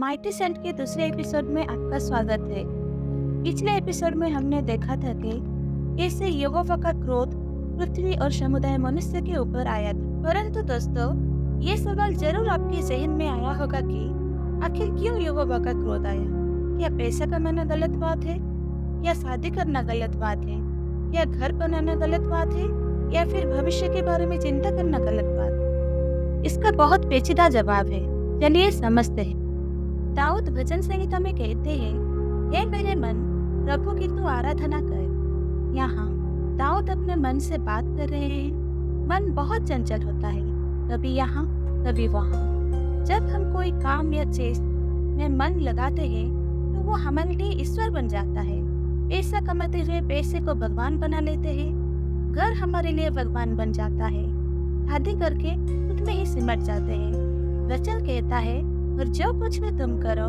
Mighty Saint के दूसरे episode में आपका स्वागत है। पिछले एपिसोड में हमने देखा था कि कैसे यहोवा का क्रोध पृथ्वी और समुदाय मनुष्य के ऊपर आया था। परंतु दोस्तों, ये सवाल जरूर आपके जहन में आया होगा कि आखिर क्यों यहोवा का क्रोध आया? क्या पैसा कमाना गलत बात है? क्या शादी करना गलत बात है? क्या घर बनाना गलत बात है? या फिर भविष्य के बारे में चिंता करना गलत बात है? इसका बहुत पेचीदा जवाब है। चलिए समझते हैं। दाऊद भजन संहिता में कहते हैं, हे मेरे मन, प्रभु की तू आराधना कर। यहाँ दाऊद अपने मन से बात कर रहे हैं। मन बहुत चंचल होता है, कभी यहाँ कभी वहाँ। जब हम कोई काम या चीज में मन लगाते हैं तो वो हमारे लिए ईश्वर बन जाता है। पैसा कमाते हुए पैसे को भगवान बना लेते हैं। घर हमारे लिए भगवान बन जाता है। शादी करके खुद में ही सिमट जाते हैं। वचन कहता है, और जो कुछ भी तुम करो,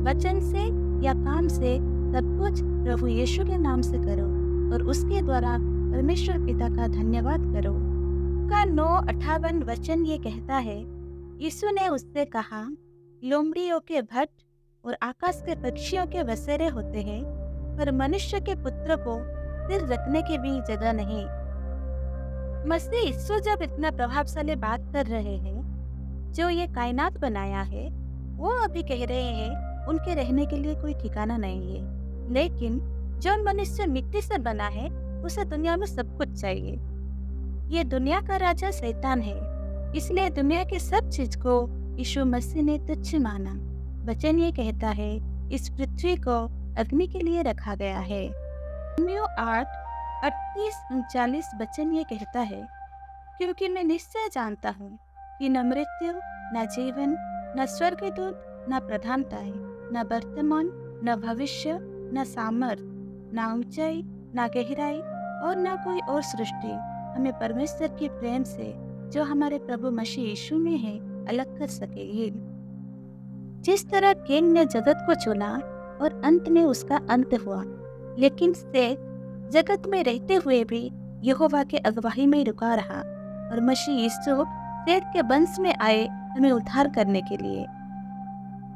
वचन से या काम से, सब कुछ प्रभु यीशु के नाम से करो और उसके द्वारा परमेश्वर पिता का धन्यवाद करो। का 9:58 वचन ये कहता है, यीशु ने उससे कहा, लोमड़ियों के भट्ट और आकाश के पक्षियों के बसेरे होते हैं, पर मनुष्य के पुत्र को सिर रखने की भी जगह नहीं। मसीह यीशु जब इतना प्रभावशाली बात कर रहे हैं, जो ये कायनात बनाया है, वो अभी कह रहे हैं उनके रहने के लिए कोई ठिकाना नहीं है। लेकिन जो मनुष्य मिट्टी से बना है, उसे दुनिया में सब कुछ चाहिए। ये दुनिया का राजा शैतान है, इसलिए दुनिया की सब चीज को यीशु मसीह ने तुच्छ माना। वचन ये कहता है, इस पृथ्वी को अग्नि के लिए रखा गया है। 8:38-39 वचन ये कहता है, क्योंकि मैं निश्चय जानता हूँ कि न मृत्यु, न जीवन, न स्वर्गदूत, न प्रधानताएं, न वर्तमान, न भविष्य, न सामर्थ, न ऊंचाई, न गहराई और न कोई और सृष्टि हमें परमेश्वर के प्रेम से जो हमारे प्रभु मसीह यीशु में है अलग कर सकेगी। जिस तरह कैन ने जगत को चुना और अंत में उसका अंत हुआ, लेकिन सेत जगत में रहते हुए भी यहोवा के अगुवाई में रुका रहा और मसीह यीशु सेत के वंश में आए हमें उद्धार करने के लिए।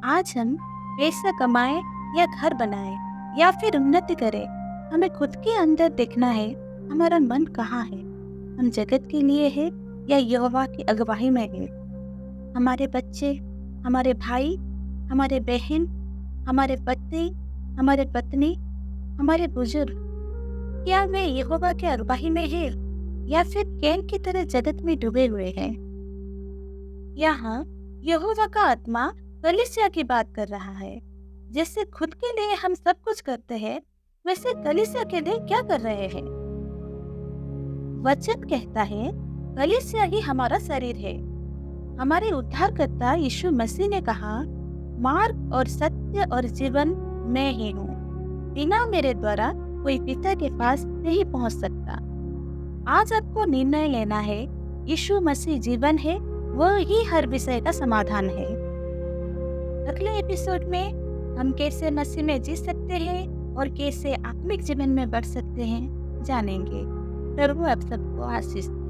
आज हम पैसा कमाएं या घर बनाएं या फिर उन्नति करें, हमें खुद के अंदर देखना है हमारा मन कहाँ है। हम जगत के लिए है या यहोवा की अगुवाई में है? हमारे बच्चे, हमारे भाई, हमारे बहन, हमारे पति, हमारे पत्नी, हमारे बुजुर्ग, क्या वे यहोवा के अगुवाई में है या फिर कैन की तरह जगत में डूबे हुए हैं? यहाँ यहोवा का आत्मा कलीसिया की बात कर रहा है। जैसे खुद के लिए हम सब कुछ करते हैं, वैसे कलीसिया के लिए क्या कर रहे हैं? वचन कहता है, कलीसिया ही हमारा शरीर है। हमारे उद्धारकर्ता यीशु मसीह ने कहा, मार्ग और सत्य और जीवन मैं ही हूँ। बिना मेरे द्वारा कोई पिता के पास नहीं पहुँच सकता। आज आपको निर्णय लेना है, यीशु मसीह जीवन है, वो ही हर विषय का समाधान है। अगले एपिसोड में हम कैसे मसीह में जी सकते हैं और कैसे आत्मिक जीवन में बढ़ सकते हैं जानेंगे। प्रभु आप सबको आशीष दे।